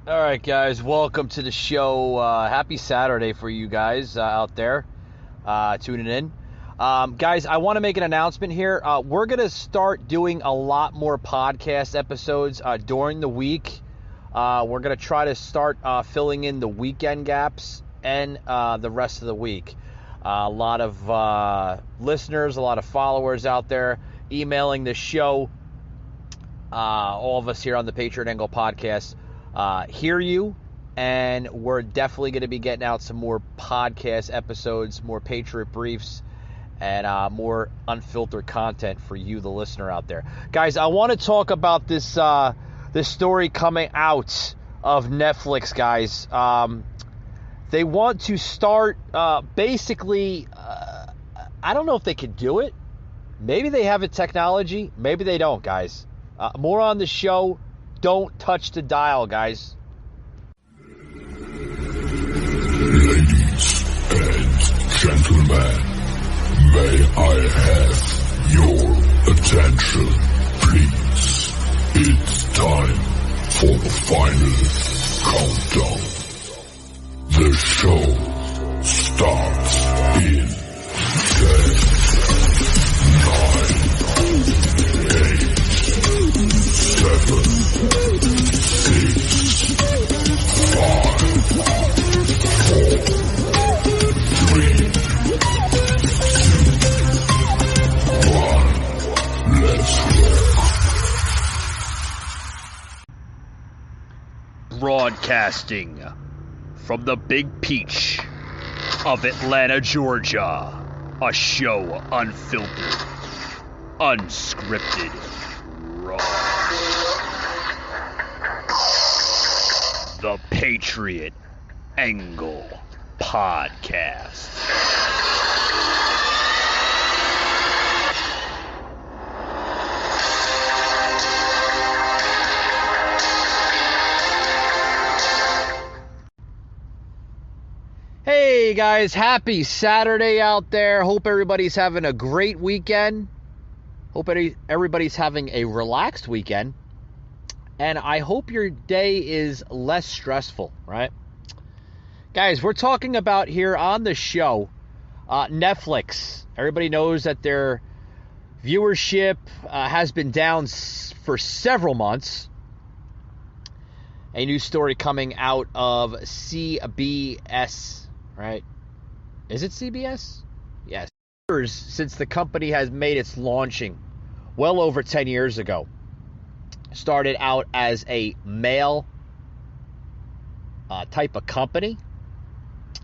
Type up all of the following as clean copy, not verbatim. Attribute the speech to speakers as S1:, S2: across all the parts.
S1: All right, guys, welcome to the show. Happy Saturday for you guys out there tuning in. Guys, I want to make an announcement here. We're going to start doing a lot more podcast episodes during the week. We're going to try to start filling in the weekend gaps and the rest of the week. A lot of listeners, a lot of followers out there emailing the show. All of us here on the Patriot Angle podcast hear you, and we're definitely going to be getting out some more podcast episodes, more Patriot Briefs, and more unfiltered content for you, the listener out there. Guys, I want to talk about this story coming out of Netflix, guys. They want to start basically, I don't know if they could do it. Maybe they have a technology. Maybe they don't, guys. More on the show. Don't touch the dial, guys.
S2: Ladies and gentlemen, may I have your attention, please? It's time for the final countdown. The show starts in 10, 9, 8, 7, 6, 5, 4, 3,
S1: Broadcasting from the Big Peach of Atlanta, Georgia. A show unfiltered, unscripted, raw. The Patriot Angle Podcast. Hey guys, happy Saturday out there. Hope everybody's having a great weekend. Hope everybody's having a relaxed weekend. And I hope your day is less stressful, right? Guys, we're talking about here on the show, Netflix. Everybody knows that their viewership has been down for several months. A new story coming out of CBS. Right? Is it CBS? Yes. Since the company has made its launching well over 10 years ago. Started out as a mail type of company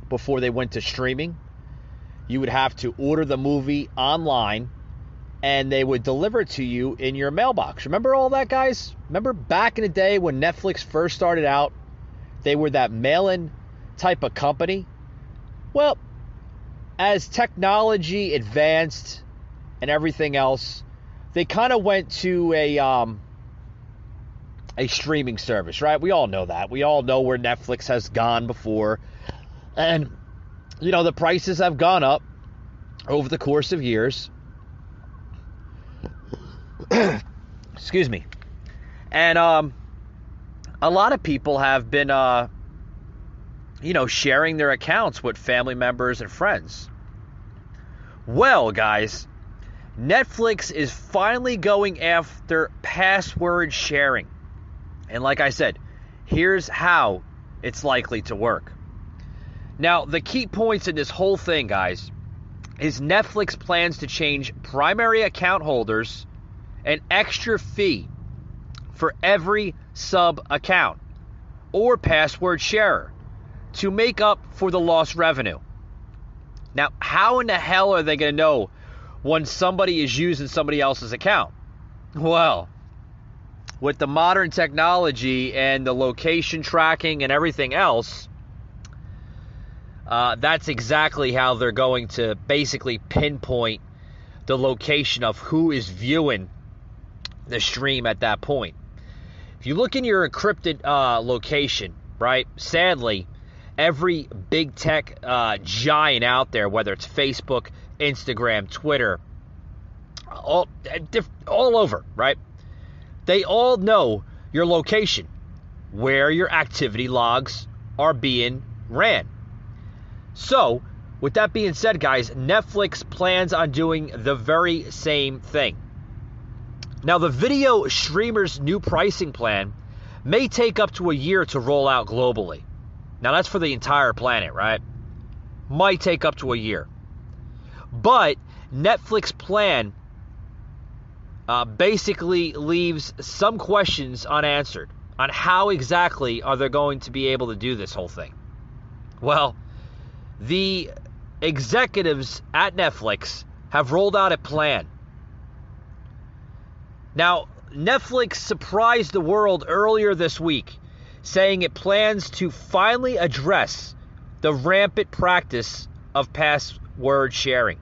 S1: before they went to streaming. You would have to order the movie online and they would deliver it to you in your mailbox. Remember all that, guys? Remember back in the day when Netflix first started out, they were that mail-in type of company? Well, as technology advanced and everything else, they kind of went to a streaming service, right? We all know that. We all know where Netflix has gone before. And, you know, the prices have gone up over the course of years. Excuse me. And a lot of people have been sharing their accounts with family members and friends. Well, guys, Netflix is finally going after password sharing. And like I said, here's how it's likely to work. Now, the key points in this whole thing, guys, is Netflix plans to change primary account holders an extra fee for every sub account or password sharer to make up for the lost revenue. Now, how in the hell are they going to know when somebody is using somebody else's account? Well, with the modern technology and the location tracking and everything else, that's exactly how they're going to basically pinpoint the location of who is viewing the stream at that point. If you look in your encrypted location, right, sadly, every big tech giant out there, whether it's Facebook, Instagram, Twitter, all over, right? They all know your location. where your activity logs are being ran. So, with that being said, guys, Netflix plans on doing the very same thing. Now, the video streamer's new pricing plan may take up to a year to roll out globally. Now, that's for the entire planet, right? Might take up to a year. But Netflix plan basically leaves some questions unanswered on how exactly are they going to be able to do this whole thing. Well, the executives at Netflix have rolled out a plan. Now, Netflix surprised the world earlier this week, saying it plans to finally address the rampant practice of password sharing.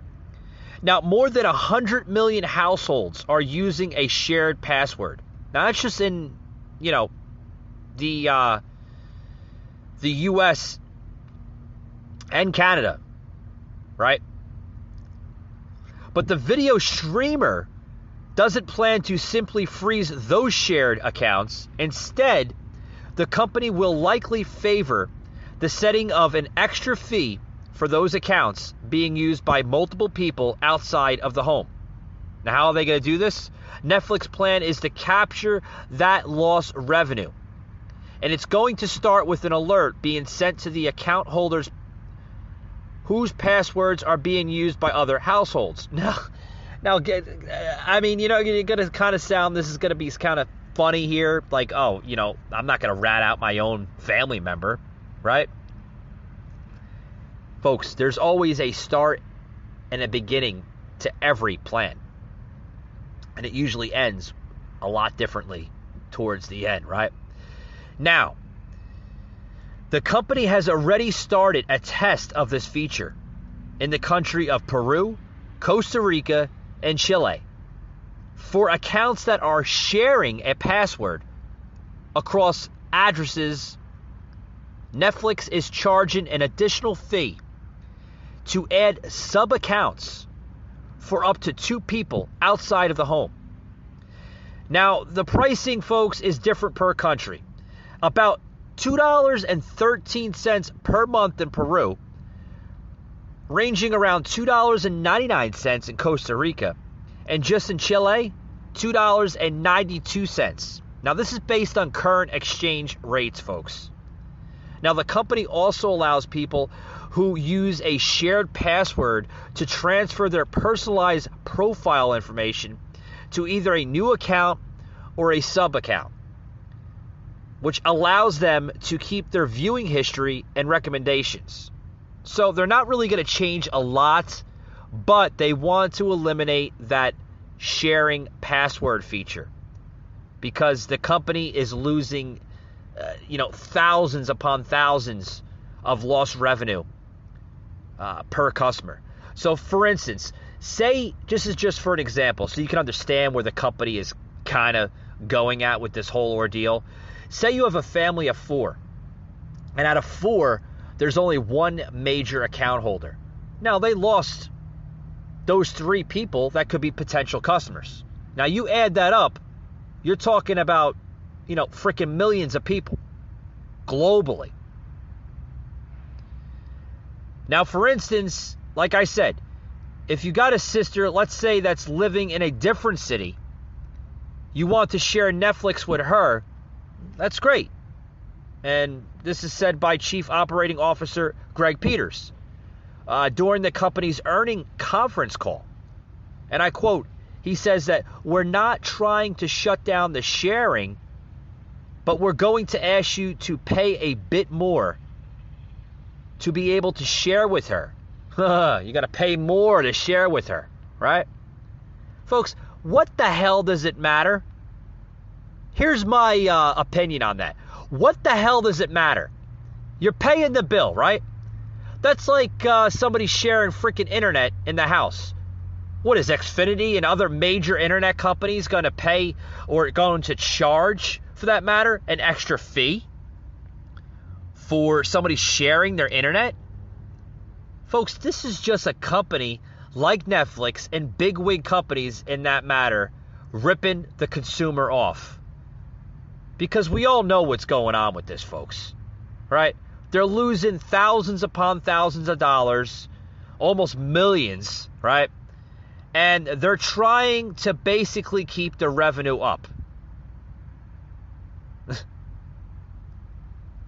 S1: Now, more than 100 million households are using a shared password. Now, that's just in, the U.S. and Canada, right? But the video streamer doesn't plan to simply freeze those shared accounts. Instead, the company will likely favor the setting of an extra fee for those accounts being used by multiple people outside of the home. Now, how are they going to do this? Netflix plan is to capture that lost revenue. And it's going to start with an alert being sent to the account holders whose passwords are being used by other households. Now, I mean, you're going to kind of sound, this is going to be kind of funny here. Like, I'm not going to rat out my own family member, right? Folks, there's always a start and a beginning to every plan. And it usually ends a lot differently towards the end, right? Now, the company has already started a test of this feature in the country of Peru, Costa Rica, and Chile for accounts that are sharing a password across addresses. Netflix is charging an additional fee to add sub-accounts for up to 2 people outside of the home. Now, the pricing, folks, is different per country. About $2.13 per month in Peru, ranging around $2.99 in Costa Rica, and just in Chile, $2.92. Now, this is based on current exchange rates, folks. Now, the company also allows people who use a shared password to transfer their personalized profile information to either a new account or a sub-account, which allows them to keep their viewing history and recommendations. So they're not really going to change a lot, but they want to eliminate that sharing password feature because the company is losing, thousands upon thousands of lost revenue per customer. So, for instance, say, just for an example, so you can understand where the company is kind of going at with this whole ordeal. Say you have a family of 4, and out of 4, there's only 1 major account holder. Now, they lost those 3 people that could be potential customers. Now, you add that up, you're talking about, freaking millions of people globally. Now, for instance, like I said, if you got a sister, let's say that's living in a different city, you want to share Netflix with her, that's great. And this is said by Chief Operating Officer Greg Peters during the company's earnings conference call. And I quote, he says that we're not trying to shut down the sharing, but we're going to ask you to pay a bit more to be able to share with her. You got to pay more to share with her, right? Folks, what the hell does it matter? Here's my opinion on that. What the hell does it matter? You're paying the bill, right? That's like somebody sharing freaking internet in the house. What is Xfinity and other major internet companies going to pay or going to charge, for that matter, an extra fee for somebody sharing their internet? Folks, this is just a company like Netflix and bigwig companies in that matter ripping the consumer off. Because we all know what's going on with this, folks. Right? They're losing thousands upon thousands of dollars, almost millions, right? And they're trying to basically keep the revenue up.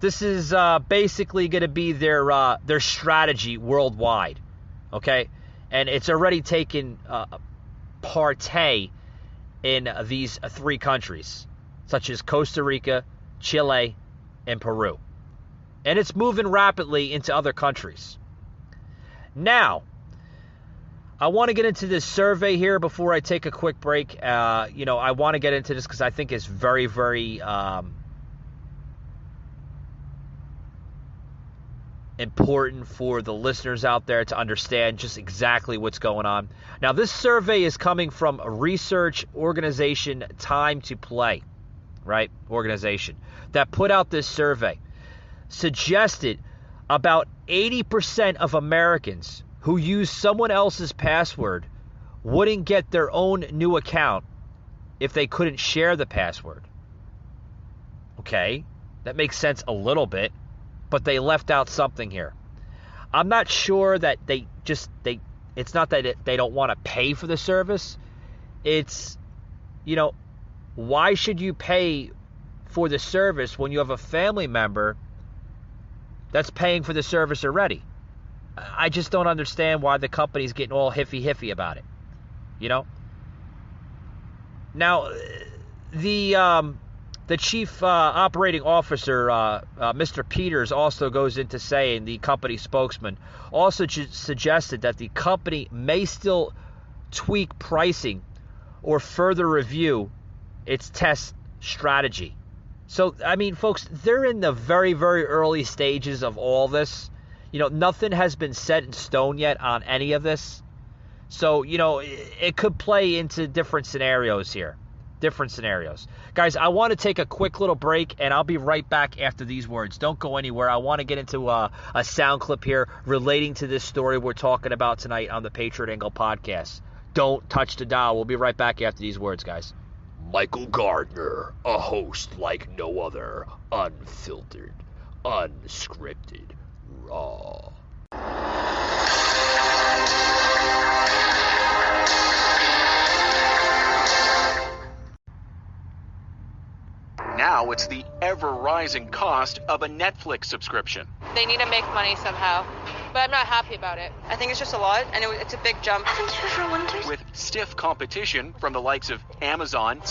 S1: This is basically going to be their strategy worldwide, okay? And it's already taken partay in these three countries, such as Costa Rica, Chile, and Peru. And it's moving rapidly into other countries. Now, I want to get into this survey here before I take a quick break. I want to get into this because I think it's very, very important for the listeners out there to understand just exactly what's going on. Now, this survey is coming from a research organization, Time to Play, right? Organization that put out this survey. Suggested about 80% of Americans who use someone else's password wouldn't get their own new account if they couldn't share the password. Okay, that makes sense a little bit, but they left out something here. I'm not sure that it's not that they don't want to pay for the service. It's, why should you pay for the service when you have a family member that's paying for the service already? I just don't understand why the company's getting all hiffy about it. Now, the chief operating officer, Mr. Peters, also goes into saying, the company spokesman, also suggested that the company may still tweak pricing or further review its test strategy. So, folks, they're in the very, very early stages of all this. Nothing has been set in stone yet on any of this. So, it could play into different scenarios here. Different scenarios. Guys, I want to take a quick little break, and I'll be right back after these words. Don't go anywhere. I want to get into a sound clip here relating to this story we're talking about tonight on the Patriot Angle podcast. Don't touch the dial. We'll be right back after these words, guys. Michael Gardner, a host like no other, unfiltered, unscripted, raw.
S3: Now it's the ever-rising cost of a Netflix subscription.
S4: They need to make money somehow, but I'm not happy about it.
S5: I think it's just a lot, and it's a big jump.
S3: With stiff competition from the likes of Amazon,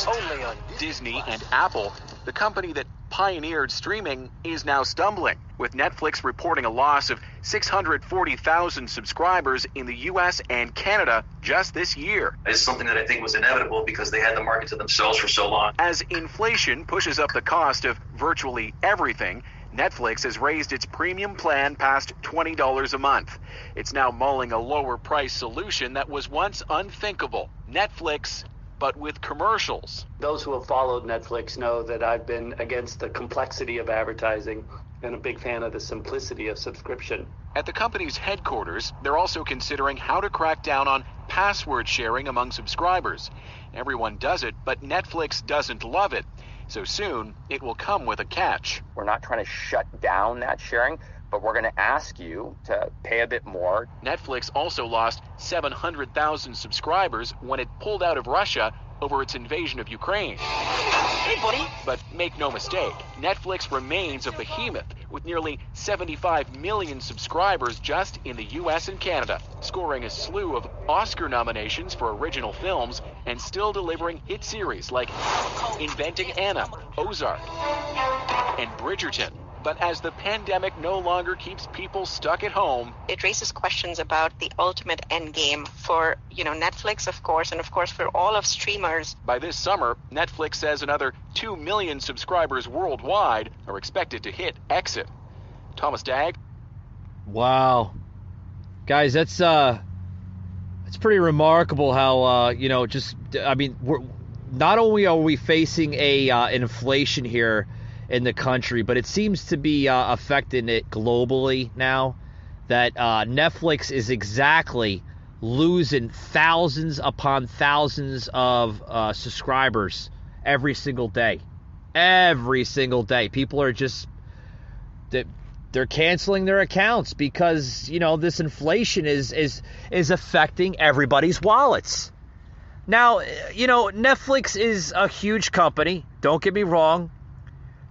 S3: Disney, and Apple, the company that pioneered streaming is now stumbling, with Netflix reporting a loss of 640,000 subscribers in the U.S. and Canada just this year.
S6: It's something that I think was inevitable because they had the market to themselves for so long.
S3: As inflation pushes up the cost of virtually everything, Netflix has raised its premium plan past $20 a month. It's now mulling a lower price solution that was once unthinkable. Netflix, but with commercials.
S7: Those who have followed Netflix know that I've been against the complexity of advertising and a big fan of the simplicity of subscription.
S3: At the company's headquarters, they're also considering how to crack down on password sharing among subscribers. Everyone does it, but Netflix doesn't love it. So soon, it will come with a catch.
S8: We're not trying to shut down that sharing, but we're going to ask you to pay a bit more.
S3: Netflix also lost 700,000 subscribers when it pulled out of Russia over its invasion of Ukraine.
S5: Hey, buddy.
S3: But make no mistake, Netflix remains a behemoth with nearly 75 million subscribers just in the US and Canada, scoring a slew of Oscar nominations for original films and still delivering hit series like Inventing Anna, Ozark, and Bridgerton. But as the pandemic no longer keeps people stuck at home,
S5: It raises questions about the ultimate end game for, Netflix, of course, and of course for all of streamers.
S3: by this summer, Netflix says another 2 million subscribers worldwide are expected to hit exit. Thomas Dagg.
S1: Wow. Guys, that's pretty remarkable how, we're not only are we facing a inflation here in the country, but it seems to be affecting it globally now, that Netflix is exactly losing thousands upon thousands of subscribers every single day. Every single day. People are just, they're canceling their accounts because, this inflation is affecting everybody's wallets. Now, Netflix is a huge company. Don't get me wrong.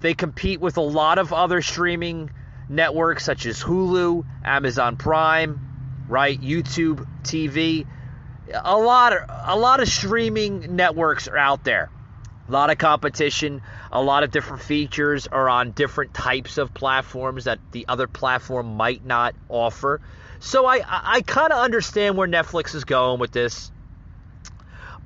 S1: They compete with a lot of other streaming networks such as Hulu, Amazon Prime, right? YouTube TV. A lot of streaming networks are out there. A lot of competition, a lot of different features are on different types of platforms that the other platform might not offer. So I kind of understand where Netflix is going with this.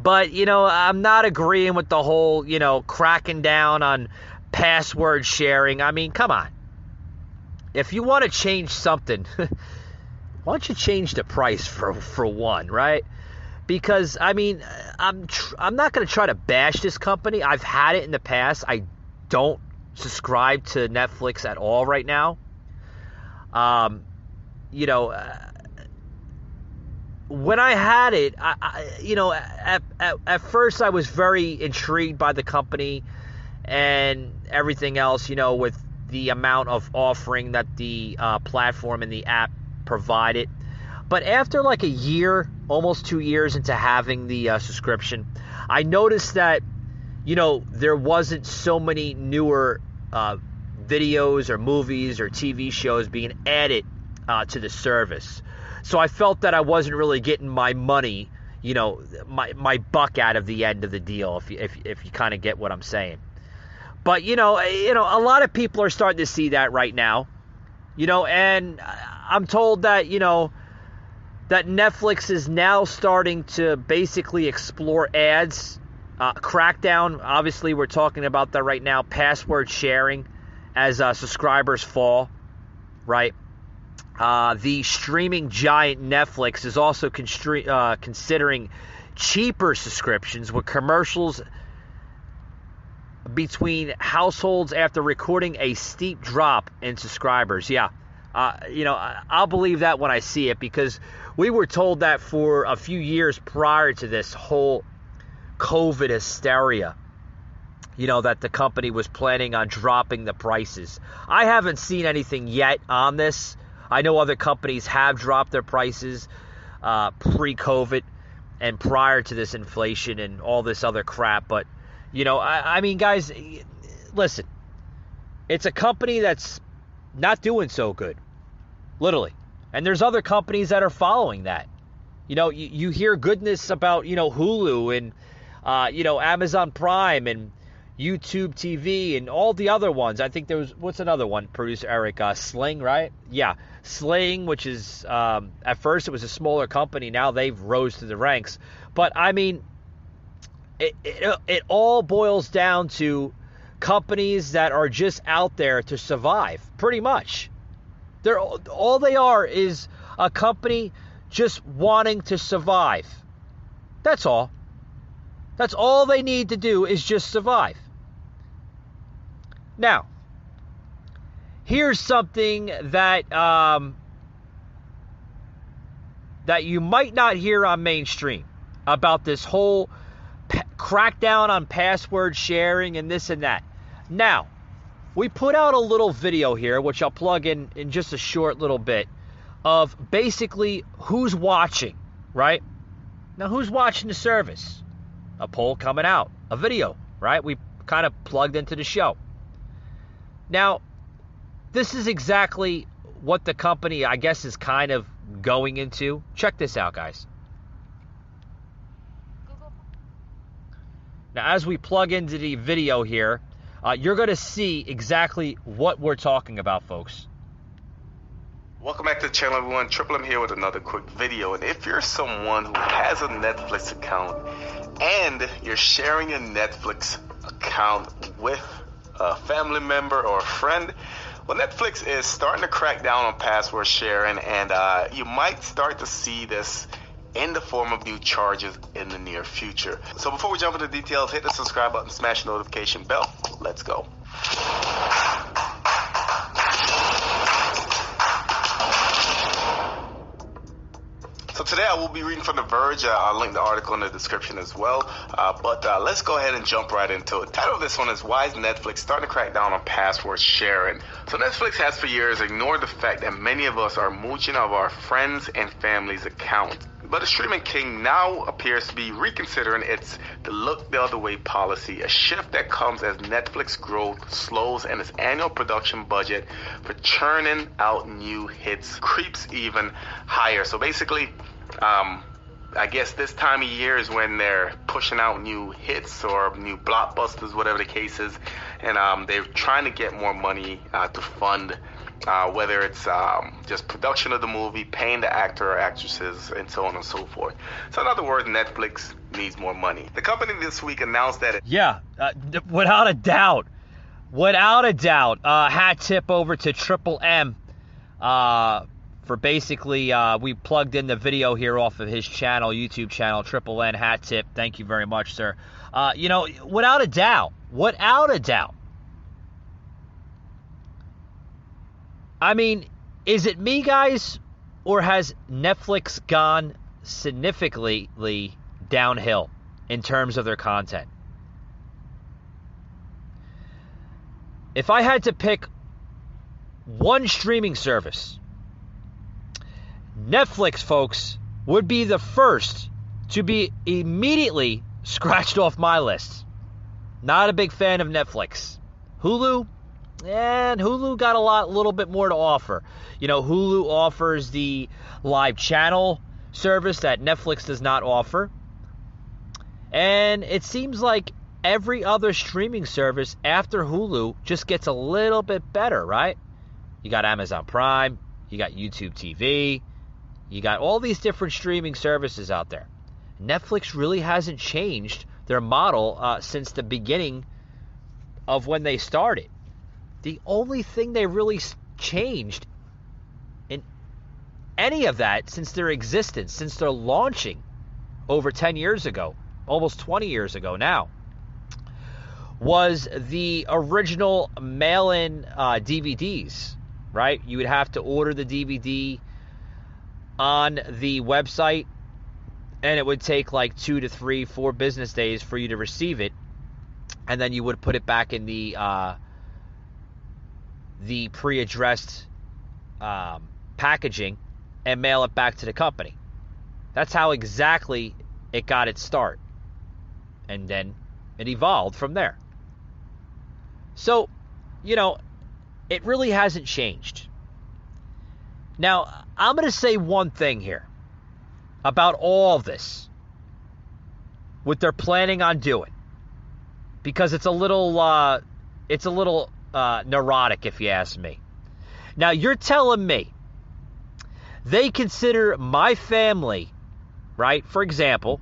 S1: But, I'm not agreeing with the whole, cracking down on password sharing. I mean, come on. If you want to change something, why don't you change the price for one, right? Because, I mean, I'm not going to try to bash this company. I've had it in the past. I don't subscribe to Netflix at all right now. When I had it, at first I was very intrigued by the company and everything else, with the amount of offering that the platform and the app provided. But after like a year, almost 2 years into having the subscription, I noticed that, there wasn't so many newer videos or movies or TV shows being added to the service. So I felt that I wasn't really getting my money, my buck out of the end of the deal, if you kind of get what I'm saying. But, a lot of people are starting to see that right now, and I'm told that, that Netflix is now starting to basically explore ads, crackdown. Obviously, we're talking about that right now, password sharing as subscribers fall, right? The streaming giant Netflix is also considering cheaper subscriptions with commercials between households after recording a steep drop in subscribers. Yeah, I'll believe that when I see it, because we were told that for a few years prior to this whole COVID hysteria, that the company was planning on dropping the prices. I haven't seen anything yet on this. I know other companies have dropped their prices pre-COVID and prior to this inflation and all this other crap. But, I mean, guys, listen, it's a company that's not doing so good, literally. And there's other companies that are following that. You hear goodness about, Hulu and, Amazon Prime and YouTube TV and all the other ones. I think there was, what's another one, producer Eric? Sling, right? Yeah, Sling, which is, at first it was a smaller company. Now they've rose to the ranks. But, I mean, it all boils down to companies that are just out there to survive, pretty much. All they are is a company just wanting to survive. That's all. That's all they need to do is just survive. Now, here's something that that you might not hear on mainstream about this whole crackdown on password sharing and this and that. Now, we put out a little video here, which I'll plug in just a short little bit, of basically who's watching, right? Now, who's watching the service? A poll coming out, a video, right? We kind of plugged into the show. Now, this is exactly what the company, I guess, is kind of going into. Check this out, guys. Now, as we plug into the video here, you're going to see exactly what we're talking about, folks.
S9: Welcome back to the channel, everyone. Triple M here with another quick video. And if you're someone who has a Netflix account and you're sharing a Netflix account with a family member or a friend, well, Netflix is starting to crack down on password sharing, and you might start to see this in the form of new charges in the near future. So before we jump into details, hit the subscribe button, smash the notification bell. Let's go. So So today I will be reading from The Verge. I'll link the article in the description as well. But let's go ahead and jump right into it. The title of this one is Why is Netflix Starting to Crack Down on Password Sharing? So Netflix has for years ignored the fact that many of us are mooching of our friends and family's accounts. But the streaming king now appears to be reconsidering its the look the other way policy, a shift that comes as Netflix growth slows and its annual production budget for churning out new hits creeps even higher. So basically, I guess this time of year is when they're pushing out new hits or new blockbusters, whatever the case is, and they're trying to get more money to fund whether it's just production of the movie, paying the actor or actresses, and so on and so forth. So in other words, Netflix needs more money. The company this week announced that
S1: without a doubt. Hat tip over to Triple M for basically, we plugged in the video here off of his channel, YouTube channel, Triple N hat tip. Thank you very much, sir. Without a doubt. I mean, is it me, guys, or has Netflix gone significantly downhill in terms of their content? If I had to pick one streaming service, Netflix, folks, would be the first to be immediately scratched off my list. Not a big fan of Netflix. Hulu? And Hulu got a little bit more to offer. Hulu offers the live channel service that Netflix does not offer. And it seems like every other streaming service after Hulu just gets a little bit better, right? You got Amazon Prime, you got YouTube TV, you got all these different streaming services out there. Netflix really hasn't changed their model since the beginning of when they started. The only thing they really changed in any of that since their existence, since their launching over 10 years ago, almost 20 years ago now, was the original mail-in DVDs, right? You would have to order the DVD on the website, and it would take like 2 to 3, 4 business days for you to receive it, and then you would put it back in the pre-addressed packaging and mail it back to the company. That's how exactly it got its start. And then it evolved from there. So, it really hasn't changed. Now, I'm going to say one thing here about all of this, what they're planning on doing, because it's a little neurotic, if you ask me. Now, you're telling me they consider my family, right, for example,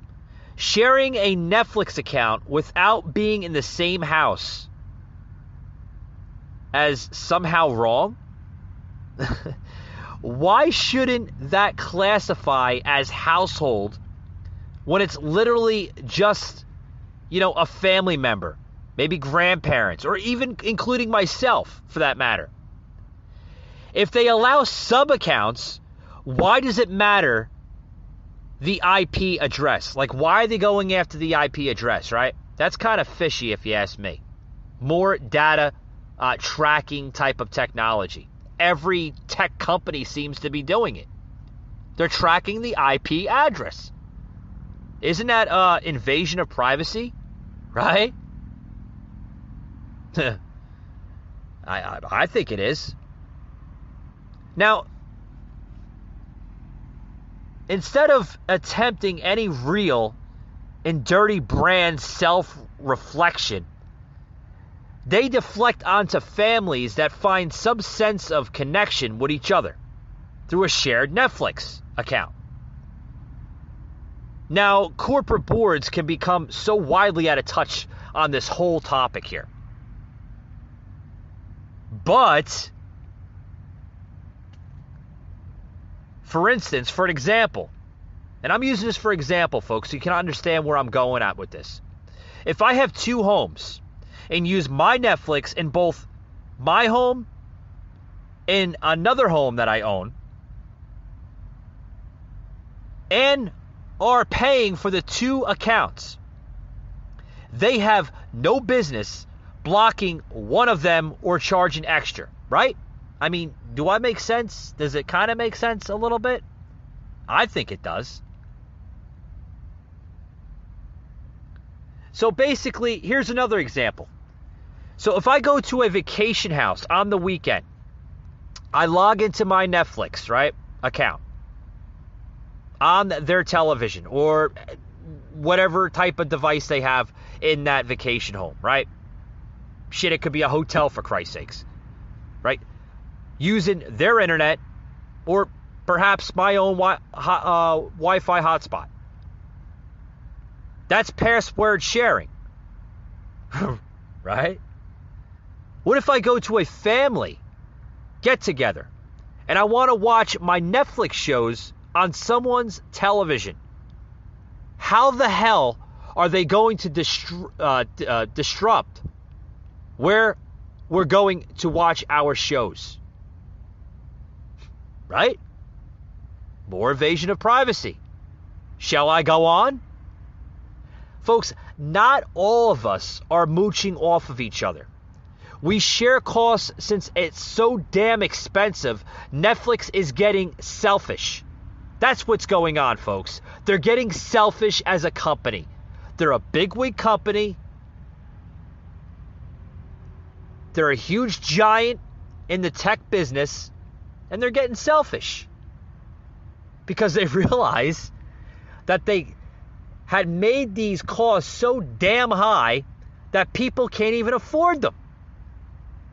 S1: sharing a Netflix account without being in the same house as somehow wrong? Why shouldn't that classify as household when it's literally just, a family member? Maybe grandparents, or even including myself, for that matter. If they allow sub-accounts, why does it matter the IP address? Like, why are they going after the IP address, right? That's kind of fishy, if you ask me. More data tracking type of technology. Every tech company seems to be doing it. They're tracking the IP address. Isn't that invasion of privacy, right? I think it is. Now, instead of attempting any real and dirty brand self-reflection, they deflect onto families that find some sense of connection with each other through a shared Netflix account. Now, corporate boards can become so widely out of touch on this whole topic here. But, for instance, for an example, and I'm using this for example, folks, so you can understand where I'm going at with this. If I have 2 homes and use my Netflix in both my home and another home that I own, and are paying for the 2 accounts, they have no business blocking one of them or charging extra, right? I mean, do I make sense? Does it kind of make sense a little bit? I think it does. So basically, here's another example. So if I go to a vacation house on the weekend, I log into my Netflix, right, account on their television or whatever type of device they have in that vacation home, right? Shit, it could be a hotel, for Christ's sakes, right? Using their internet or perhaps my own Wi-Fi hotspot. That's password sharing, right? What if I go to a family get-together and I want to watch my Netflix shows on someone's television? How the hell are they going to disrupt where we're going to watch our shows? Right? More invasion of privacy. Shall I go on? Folks, not all of us are mooching off of each other. We share costs since it's so damn expensive. Netflix is getting selfish. That's what's going on, folks. They're getting selfish as a company. They're a bigwig company. They're a huge giant in the tech business, and they're getting selfish because they realize that they had made these costs so damn high that people can't even afford them.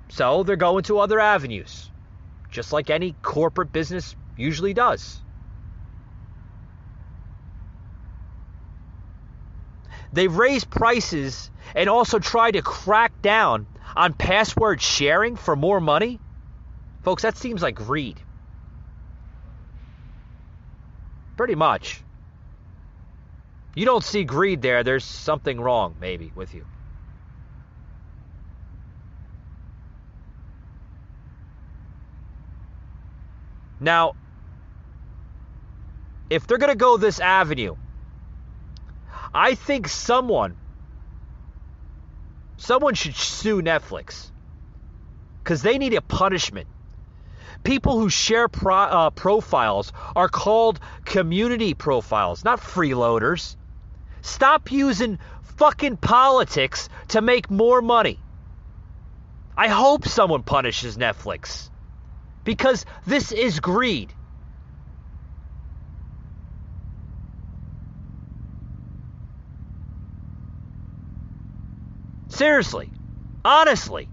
S1: So they're going to other avenues, just like any corporate business usually does. They've raised prices and also tried to crack down on password sharing for more money. Folks, that seems like greed. Pretty much. You don't see greed there, there's something wrong, maybe, with you. Now, if they're going to go this avenue, I think someone should sue Netflix because they need a punishment. People who share profiles are called community profiles, not freeloaders. Stop using fucking politics to make more money. I hope someone punishes Netflix because this is greed. Seriously, honestly,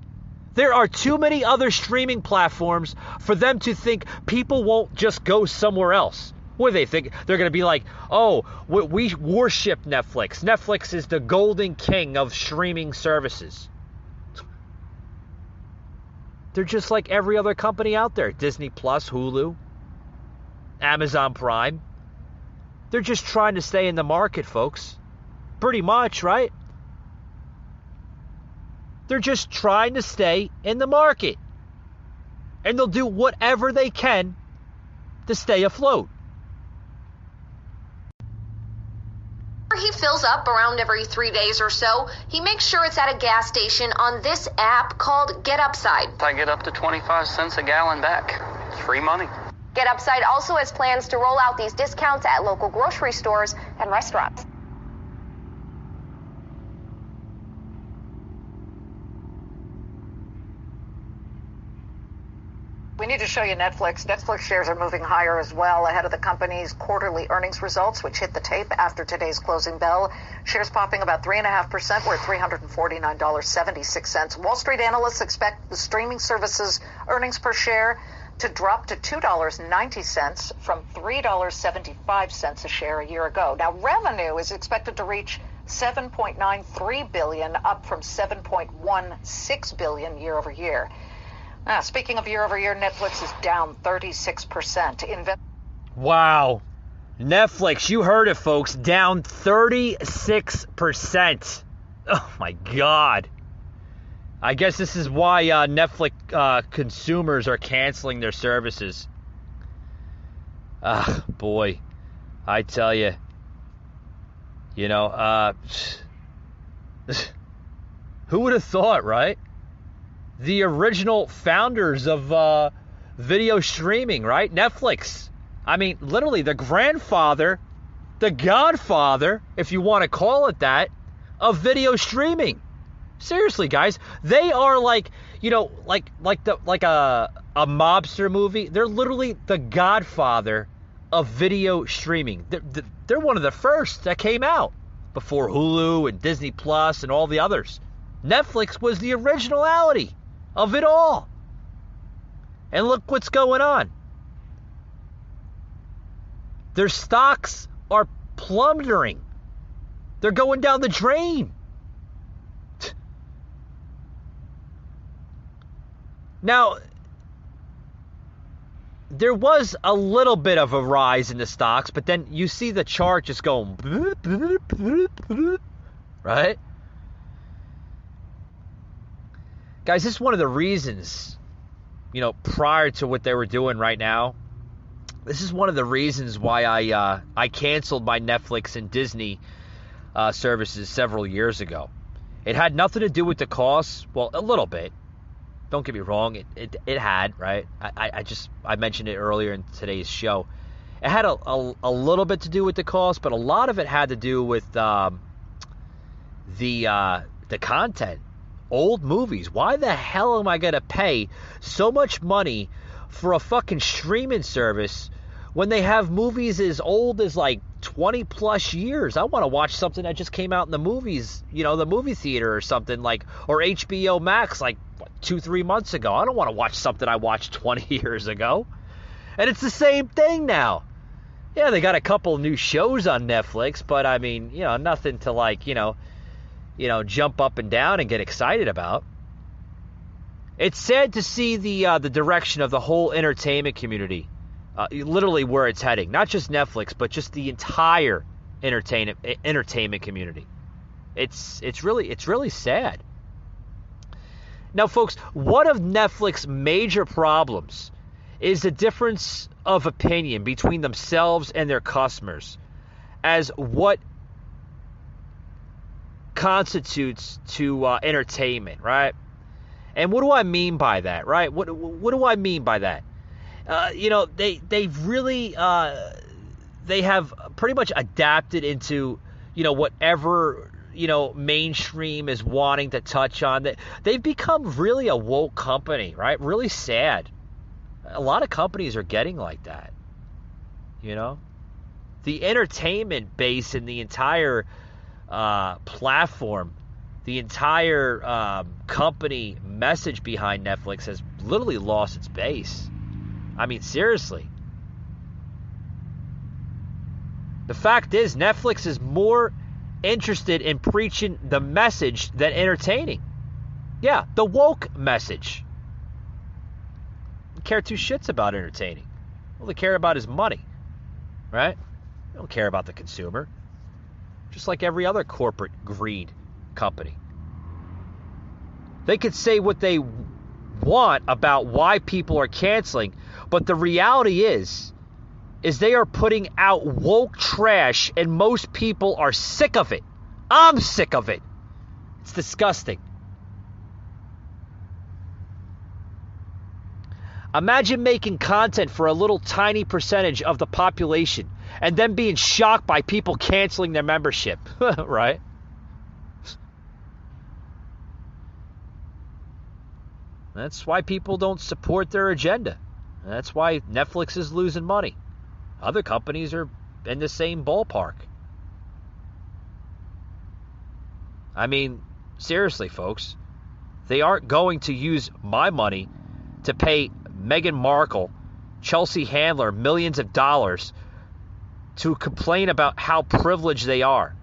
S1: there are too many other streaming platforms for them to think people won't just go somewhere else. What do they think? They're going to be like, oh, we worship Netflix. Netflix is the golden king of streaming services. They're just like every other company out there. Disney Plus, Hulu, Amazon Prime. They're just trying to stay in the market, folks. Pretty much, right? They're just trying to stay in the market. And they'll do whatever they can to stay afloat.
S10: He fills up around every 3 days or so. He makes sure it's at a gas station on this app called Get Upside.
S11: I get up to 25 cents a gallon back. It's free money.
S10: Get Upside also has plans to roll out these discounts at local grocery stores and restaurants.
S12: We need to show you Netflix. Netflix shares are moving higher as well ahead of the company's quarterly earnings results, which hit the tape after today's closing bell. Shares popping about 3.5%. We're at $349.76. Wall Street analysts expect the streaming service's earnings per share to drop to $2.90 from $3.75 a share a year ago. Now, revenue is expected to reach $7.93 billion, up from $7.16 billion year over year. Now, speaking of year over year, Netflix is down 36%.
S1: Wow. Netflix, you heard it, folks, down 36%. Oh, my God. I guess this is why Netflix consumers are canceling their services. Boy. I tell you, who would have thought, right? The original founders of video streaming, right? Netflix. I mean, literally the grandfather, the godfather, if you want to call it that, of video streaming. Seriously, guys, they are like a mobster movie. They're literally the godfather of video streaming. They're one of the first that came out before Hulu and Disney Plus and all the others. Netflix was the originality of it all. And look what's going on. Their stocks are plummeting. They're going down the drain. Now, there was a little bit of a rise in the stocks, but then you see the chart just going, right? Guys, this is one of the reasons, prior to what they were doing right now, this is one of the reasons why I canceled my Netflix and Disney services several years ago. It had nothing to do with the costs. Well, a little bit. Don't get me wrong. It had, right? I mentioned it earlier in today's show. It had a little bit to do with the cost, but a lot of it had to do with the content. Old movies. Why the hell am I going to pay so much money for a fucking streaming service when they have movies as old as like 20 plus years? I want to watch something that just came out in the movies, the movie theater or something or HBO Max 2-3 months ago. I don't want to watch something I watched 20 years ago. And it's the same thing now. Yeah, they got a couple new shows on Netflix, but I mean, nothing to jump up and down and get excited about. It's sad to see the direction of the whole entertainment community, literally where it's heading. Not just Netflix, but just the entire entertainment community. It's really sad. Now, folks, one of Netflix's major problems is the difference of opinion between themselves and their customers as what constitutes to entertainment, right? And what do I mean by that, right? What do I mean by that? They've really they have pretty much adapted into whatever mainstream is wanting to touch on. That they've become really a woke company, right? Really sad. A lot of companies are getting like that. The entertainment base in the entire platform, the entire company message behind Netflix has literally lost its base. I mean, seriously. The fact is, Netflix is more interested in preaching the message than entertaining. Yeah, the woke message. They care two shits about entertaining. All they care about is money, right? They don't care about the consumer. Just like every other corporate greed company. They could say what they want about why people are canceling, but the reality is they are putting out woke trash, and most people are sick of it. I'm sick of it. It's disgusting. Imagine making content for a little tiny percentage of the population and then being shocked by people canceling their membership, right? That's why people don't support their agenda. That's why Netflix is losing money. Other companies are in the same ballpark. I mean, seriously, folks, they aren't going to use my money to pay Meghan Markle, Chelsea Handler millions of dollars to complain about how privileged they are.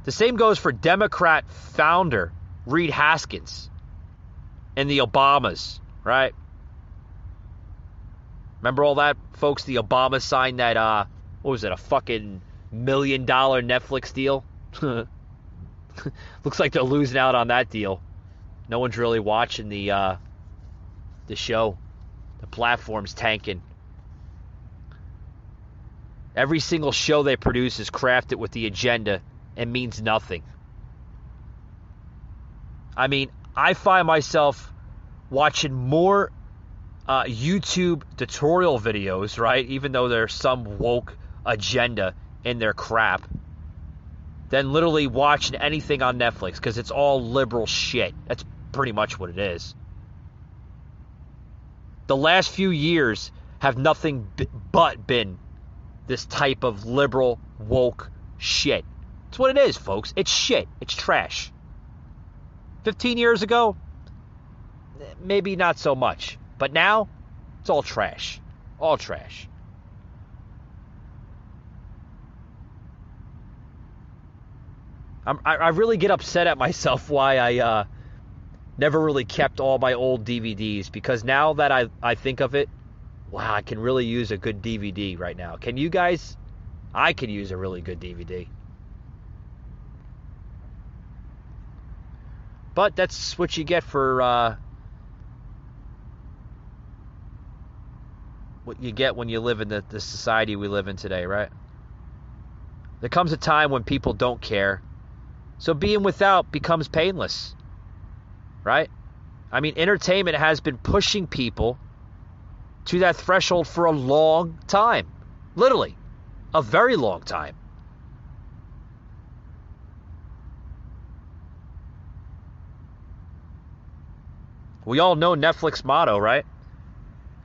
S1: The same goes for Democrat founder Reed Haskins and the Obamas, right? Remember all that, folks? The Obama signed that, what was it, a fucking $1 million Netflix deal? Looks like they're losing out on that deal. No one's really watching the show. The platform's tanking. Every single show they produce is crafted with the agenda and means nothing. I mean, I find myself watching more YouTube tutorial videos, right? Even though there's some woke agenda in their crap, than literally watching anything on Netflix, because it's all liberal shit. That's pretty much what it is. The last few years have nothing but been this type of liberal woke shit. It's what it is, folks. It's shit. It's trash. 15 years ago, maybe not so much. But now, it's all trash. All trash. I really get upset at myself why I never really kept all my old DVDs, because now that I think of it, wow, I can really use a good DVD right now. Can you guys? I could use a really good DVD. But that's what you get for what you get when you live in the society we live in today, right? There comes a time when people don't care. So being without becomes painless, right? I mean, entertainment has been pushing people to that threshold for a long time. Literally, a very long time. We all know Netflix motto, right?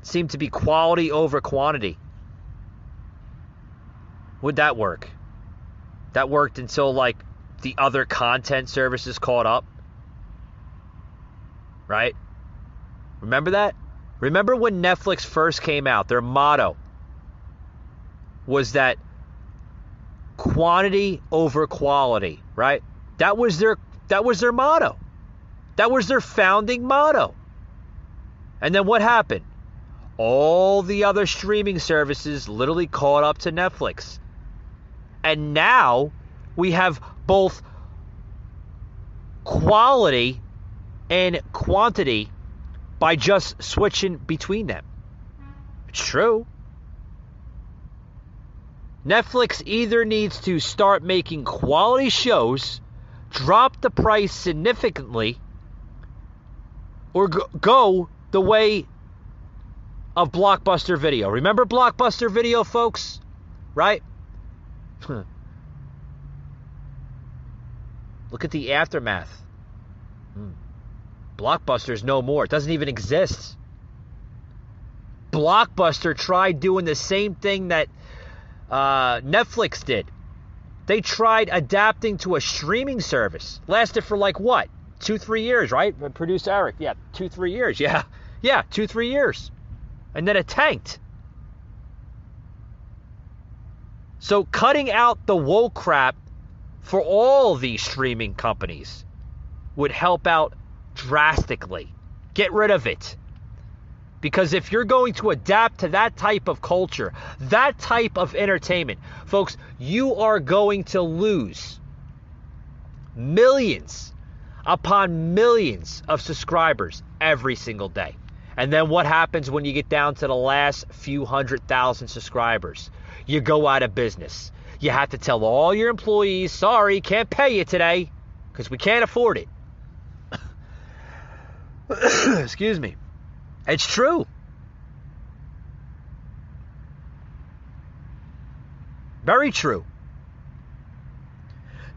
S1: It seemed to be quality over quantity. Would that work? That worked until, like, the other content services caught up. Right? Remember that? Remember when Netflix first came out, their motto was that quantity over quality, right? That was their motto. That was their founding motto. And then what happened? All the other streaming services literally caught up to Netflix. And now we have both quality and quantity by just switching between them. It's true. Netflix either needs to start making quality shows, drop the price significantly, or go the way of Blockbuster Video. Remember Blockbuster Video, folks? Right? Look at the aftermath. Blockbuster's no more. It doesn't even exist. Blockbuster tried doing the same thing that Netflix did. They tried adapting to a streaming service. Lasted for like what? 2-3 years, right? Producer Eric. Yeah, 2-3 years. Yeah, 2-3 years. And then it tanked. So cutting out the woke crap for all these streaming companies would help out drastically. Get rid of it. Because if you're going to adapt to that type of culture, that type of entertainment, folks, you are going to lose millions upon millions of subscribers every single day. And then what happens when you get down to the last few 100,000 subscribers? You go out of business. You have to tell all your employees, sorry, can't pay you today because we can't afford it. Excuse me. It's true. Very true.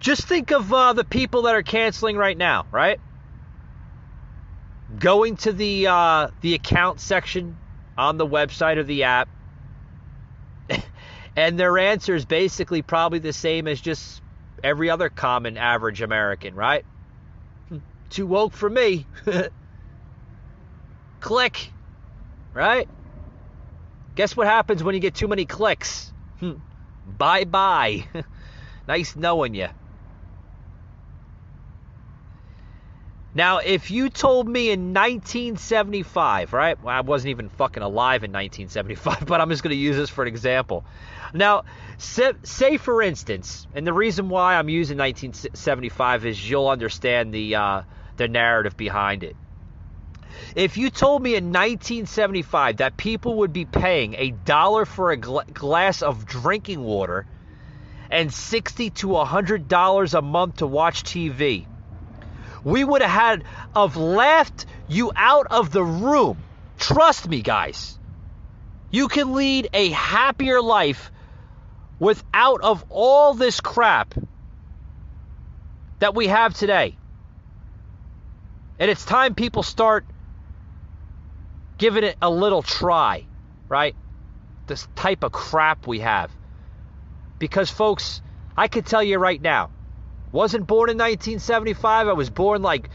S1: Just think of the people that are canceling right now, right? Going to the account section on the website of the app, and their answer is basically probably the same as just every other common average American, right? Too woke for me. Click. Right? Guess what happens when you get too many clicks? Bye-bye. Nice knowing you. Now, if you told me in 1975, right? Well, I wasn't even fucking alive in 1975, but I'm just going to use this for an example. Now, say for instance, and the reason why I'm using 1975 is you'll understand the narrative behind it. If you told me in 1975 that people would be paying $1 for a glass of drinking water and $60 to $100 a month to watch TV, we would have laughed you out of the room. Trust me, guys. You can lead a happier life without of all this crap that we have today. And it's time people start giving it a little try, right? This type of crap we have. Because, folks, I could tell you right now, wasn't born in 1975. I was born like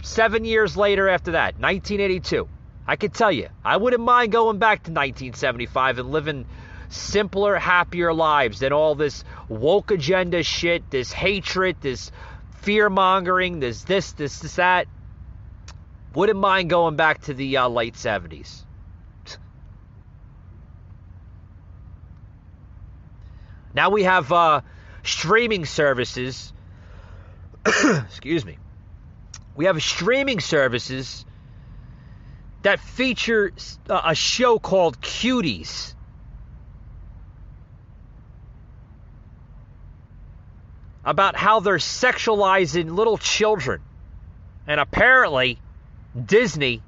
S1: 7 years later after that, 1982. I could tell you, I wouldn't mind going back to 1975 and living simpler, happier lives than all this woke agenda shit, this hatred, this fear-mongering, this, that. Wouldn't mind going back to the late 70s. Now we have streaming services. Excuse me. We have streaming services that feature a show called Cuties. About how they're sexualizing little children. And apparently, Disney,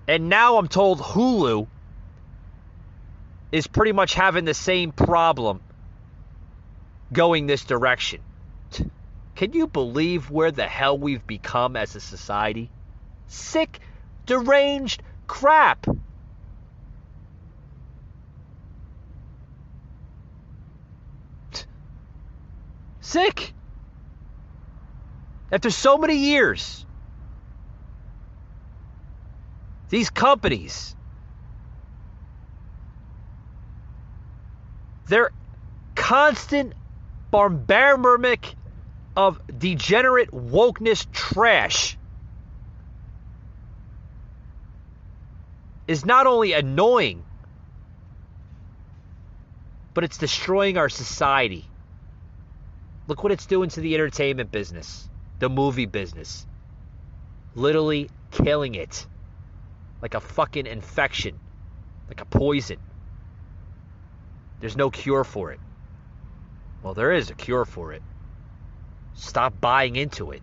S1: and now I'm told Hulu, is pretty much having the same problem going this direction. Can you believe where the hell we've become as a society? Sick, deranged crap. Sick. After so many years, these companies, their constant bombardment of degenerate wokeness trash is not only annoying, but it's destroying our society. Look what it's doing to the entertainment business, the movie business. Literally killing it like a fucking infection, like a poison. There's no cure for it. Well, there is a cure for it. Stop buying into it.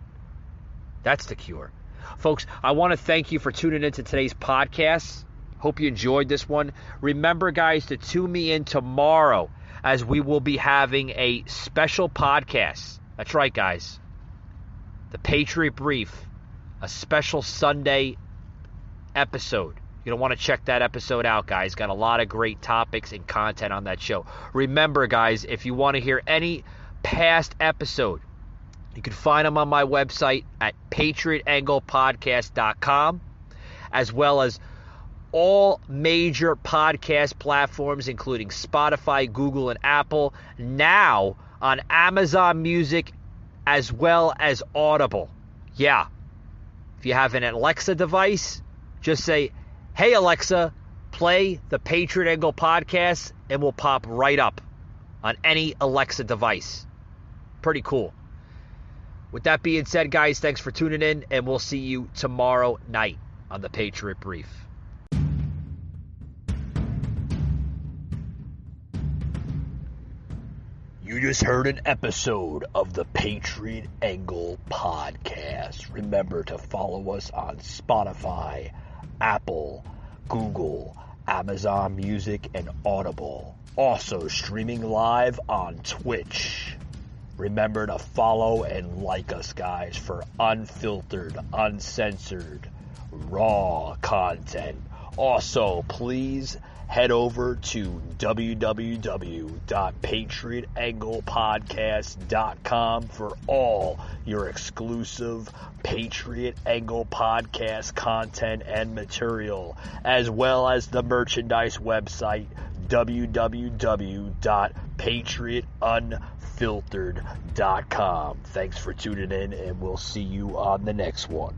S1: That's the cure. Folks, I want to thank you for tuning into today's podcast. Hope you enjoyed this one. Remember, guys, to tune me in tomorrow as we will be having a special podcast. That's right, guys. The Patriot Brief, a special Sunday episode. You're going to want to check that episode out, guys. Got a lot of great topics and content on that show. Remember, guys, if you want to hear any past episode, you can find them on my website at patriotanglepodcast.com, as well as all major podcast platforms, including Spotify, Google, and Apple. Now on Amazon Music, as well as Audible. Yeah. If you have an Alexa device, just say, "Hey Alexa, play the Patriot Angle podcast," and we'll pop right up on any Alexa device. Pretty cool. With that being said, guys, thanks for tuning in, and we'll see you tomorrow night on the Patriot Brief. You just heard an episode of the Patriot Angle podcast. Remember to follow us on Spotify, Apple, Google, Amazon Music, and Audible. Also streaming live on Twitch. Remember to follow and like us, guys, for unfiltered, uncensored, raw content. Also, please head over to www.patriotanglepodcast.com for all your exclusive Patriot Angle podcast content and material, as well as the merchandise website, www.patriotunfiltered.com. Thanks for tuning in, and we'll see you on the next one.